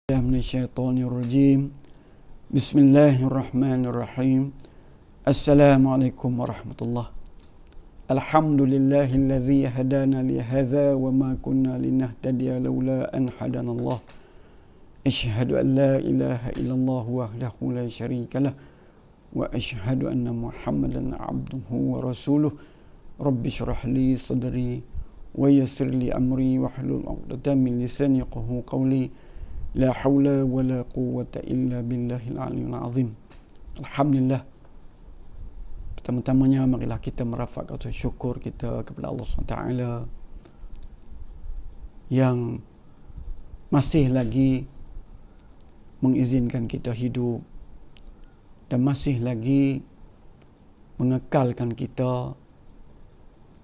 Minasyaitonirrajim. Bismillahirrahmanirrahim. Assalamualaikum warahmatullahi. Alhamdulillahilladzi hadana li hadza wa ma kunna linahtadiya laula an hadanallah. Asyhadu an la ilaha illallah wahdahu la syarikalah wa asyhadu anna Muhammadan abduhu wa rasuluh. Rabbi shrah li sadri wa yassir li amri wahlul 'uqdatam min lisani yafqahu qawli. La haula wa la quwwata illa billahil aliyyil azim. Alhamdulillah. Pertama-tamanya marilah kita merafakkan syukur kita kepada Allah SWT yang masih lagi mengizinkan kita hidup dan masih lagi mengekalkan kita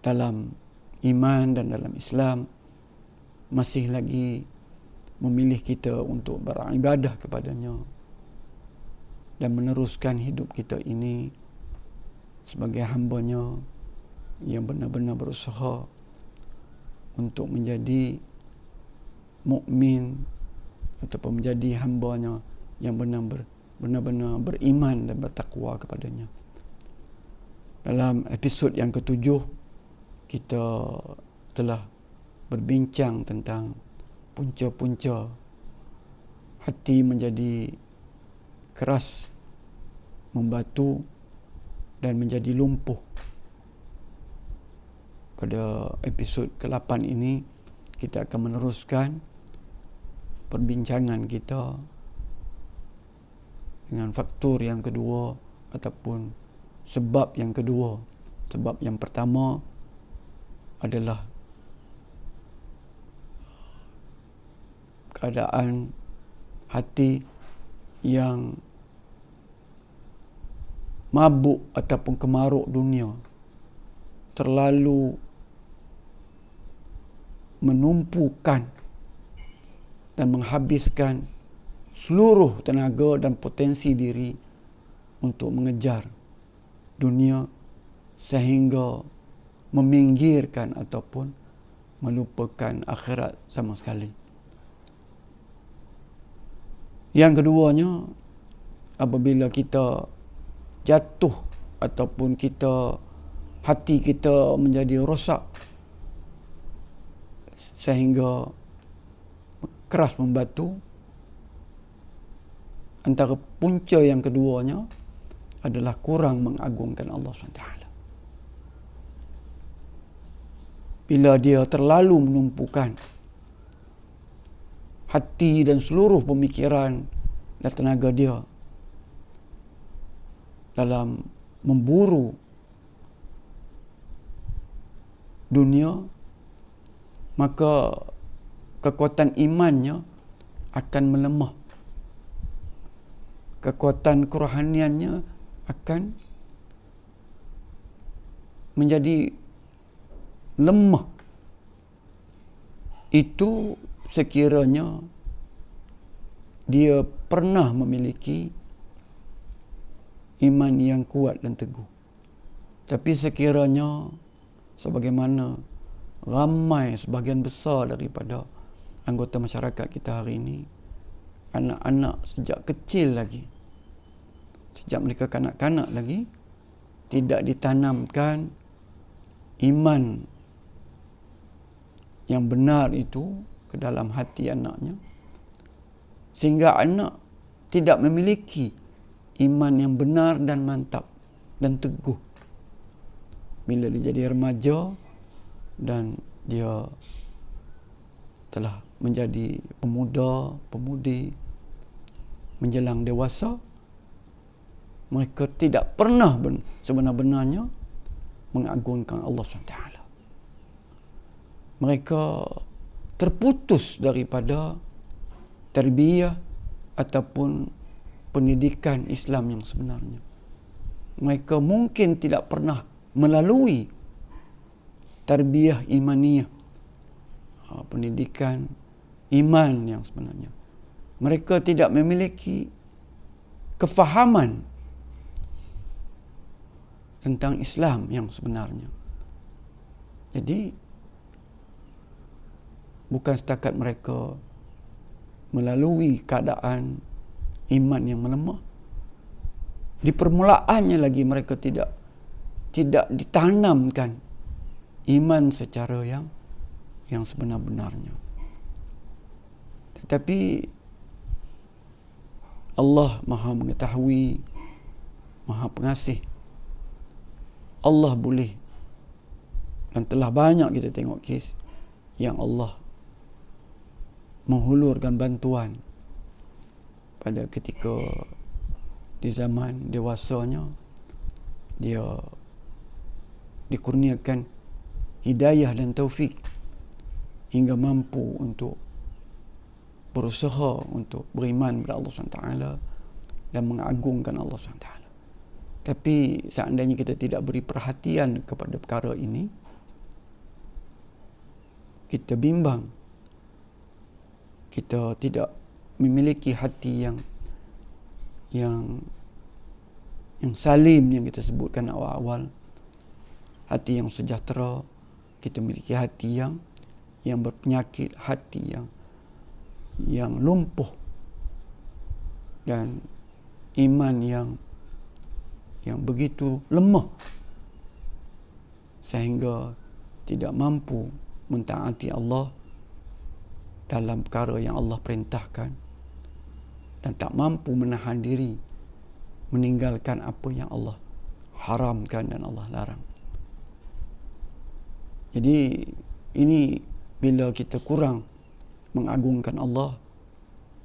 dalam iman dan dalam Islam, masih lagi memilih kita untuk beribadah kepadanya dan meneruskan hidup kita ini sebagai hamba-Nya yang benar-benar berusaha untuk menjadi mukmin ataupun menjadi hamba-Nya yang benar-benar beriman dan bertakwa kepadanya. Dalam episod yang ketujuh, kita telah berbincang tentang punca-punca hati menjadi keras, membatu dan menjadi lumpuh. Pada episod ke-8 ini kita akan meneruskan perbincangan kita dengan faktor yang kedua ataupun sebab yang kedua. Sebab yang pertama adalah keadaan hati yang mabuk ataupun kemaruk dunia, terlalu menumpukan dan menghabiskan seluruh tenaga dan potensi diri untuk mengejar dunia sehingga meminggirkan ataupun melupakan akhirat sama sekali. Yang keduanya, apabila kita jatuh ataupun hati kita menjadi rosak sehingga keras membatu, antara punca yang keduanya adalah kurang mengagungkan Allah SWT. Bila dia terlalu menumpukan hati dan seluruh pemikiran dan tenaga dia dalam memburu dunia, maka kekuatan imannya akan melemah. Kekuatan kerohaniannya akan menjadi lemah. Itu sekiranya dia pernah memiliki iman yang kuat dan teguh. Tapi sekiranya sebagaimana ramai sebahagian besar daripada anggota masyarakat kita hari ini, anak-anak sejak kecil lagi, sejak mereka kanak-kanak lagi, tidak ditanamkan iman yang benar itu ke dalam hati anaknya, sehingga anak tidak memiliki iman yang benar dan mantap dan teguh. Bila dia jadi remaja dan dia telah menjadi pemuda, pemudi, menjelang dewasa, mereka tidak pernah sebenar-benarnya mengagungkan Allah SWT. Mereka terputus daripada tarbiyah ataupun pendidikan Islam yang sebenarnya. Mereka mungkin tidak pernah melalui tarbiyah imaniyah, pendidikan iman yang sebenarnya. Mereka tidak memiliki kefahaman tentang Islam yang sebenarnya. Jadi bukan setakat mereka melalui keadaan iman yang melemah. Di permulaannya lagi mereka tidak ditanamkan iman secara yang sebenar-benarnya. Tetapi Allah Maha mengetahui, Maha pengasih. Allah boleh, dan telah banyak kita tengok kes yang Allah menghulurkan bantuan pada ketika di zaman dewasanya dia dikurniakan hidayah dan taufik hingga mampu untuk berusaha untuk beriman kepada Allah SWT dan mengagungkan Allah SWT. Tapi seandainya kita tidak beri perhatian kepada perkara ini, kita bimbang, kita tidak memiliki hati yang salim yang kita sebutkan awal-awal, hati yang sejahtera. Kita memiliki hati yang berpenyakit, hati yang lumpuh, dan iman yang begitu lemah sehingga tidak mampu mentaati Allah dalam perkara yang Allah perintahkan dan tak mampu menahan diri meninggalkan apa yang Allah haramkan dan Allah larang. Jadi ini bila kita kurang mengagungkan Allah,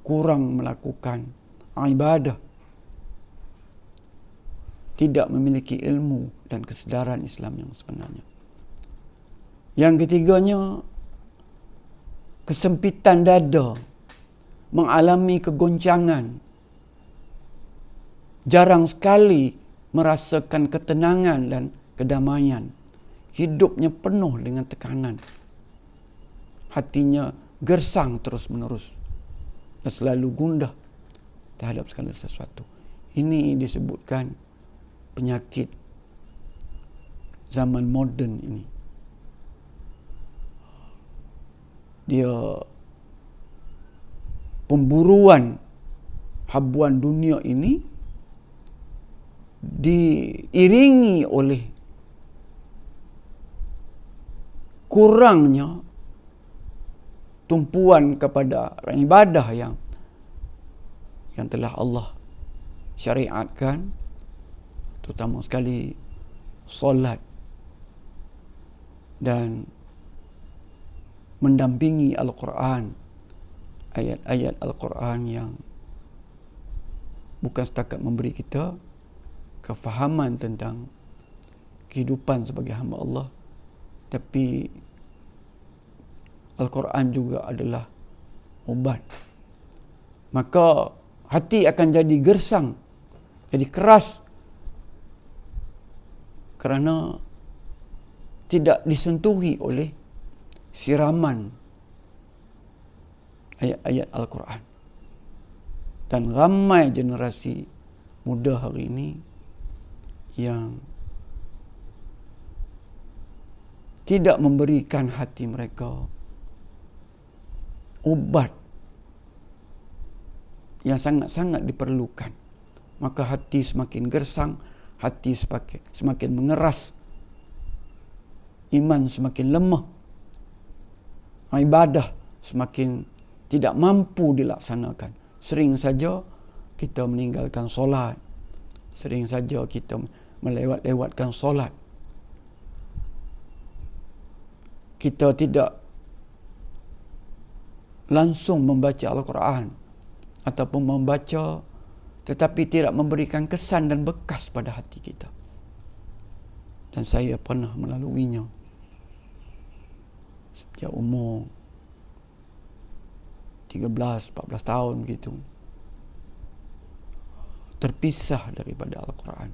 kurang melakukan ibadah, tidak memiliki ilmu dan kesedaran Islam yang sebenarnya. Yang ketiganya, kesempitan dada, mengalami kegoncangan, jarang sekali merasakan ketenangan dan kedamaian. Hidupnya penuh dengan tekanan. Hatinya gersang terus-menerus dan selalu gundah terhadap segala sesuatu. Ini disebutkan penyakit zaman moden ini. Dia pemburuan habuan dunia ini diiringi oleh kurangnya tumpuan kepada ibadah yang telah Allah syariatkan, terutama sekali solat dan mendampingi Al-Quran, ayat-ayat Al-Quran yang bukan setakat memberi kita kefahaman tentang kehidupan sebagai hamba Allah, tapi Al-Quran juga adalah ubat. Maka hati akan jadi gersang, jadi keras, kerana tidak disentuhi oleh siraman ayat-ayat Al-Quran. Dan ramai generasi muda hari ini yang tidak memberikan hati mereka ubat yang sangat-sangat diperlukan. Maka hati semakin gersang, hati semakin mengeras, iman semakin lemah, ibadah semakin tidak mampu dilaksanakan. Sering saja kita meninggalkan solat, sering saja kita melewat-lewatkan solat. Kita tidak langsung membaca Al-Quran ataupun membaca tetapi tidak memberikan kesan dan bekas pada hati kita. Dan saya pernah melaluinya sejak umur 13-14 tahun begitu, terpisah daripada Al-Quran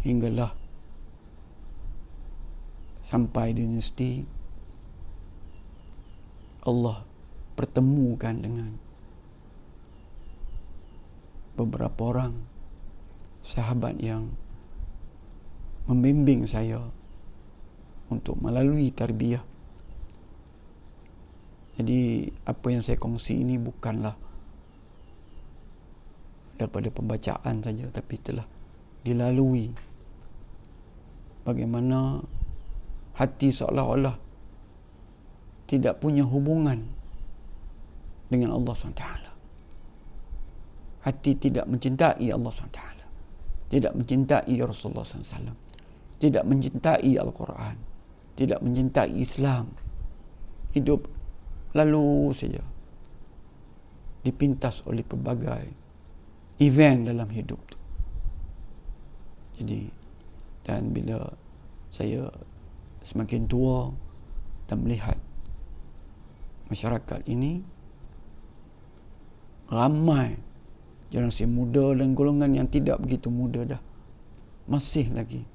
hinggalah sampai di universiti Allah pertemukan dengan beberapa orang sahabat yang membimbing saya untuk melalui tarbiyah Jadi apa yang saya kongsi ini bukanlah daripada pembacaan saja, tapi telah dilalui bagaimana hati seolah-olah tidak punya hubungan dengan Allah SWT. Hati tidak mencintai Allah SWT, tidak mencintai Rasulullah SAW, tidak mencintai Al-Quran, tidak mencintai Islam. Hidup lalu saja dipintas oleh pelbagai event dalam hidup tu. Jadi, dan bila saya semakin tua dan melihat masyarakat ini, ramai generasi muda dan golongan yang tidak begitu muda dah masih lagi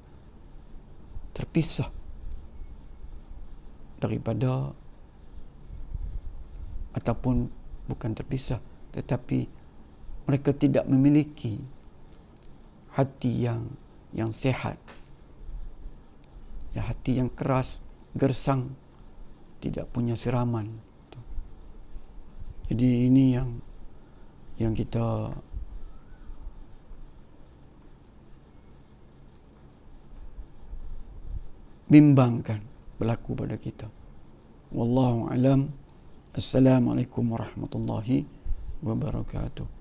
terpisah daripada, ataupun bukan terpisah, tetapi mereka tidak memiliki hati yang sehat, ya, hati yang keras, gersang, tidak punya siraman. Jadi ini yang kita bimbangkan berlaku pada kita. Wallahu alam. Assalamualaikum warahmatullahi wabarakatuh.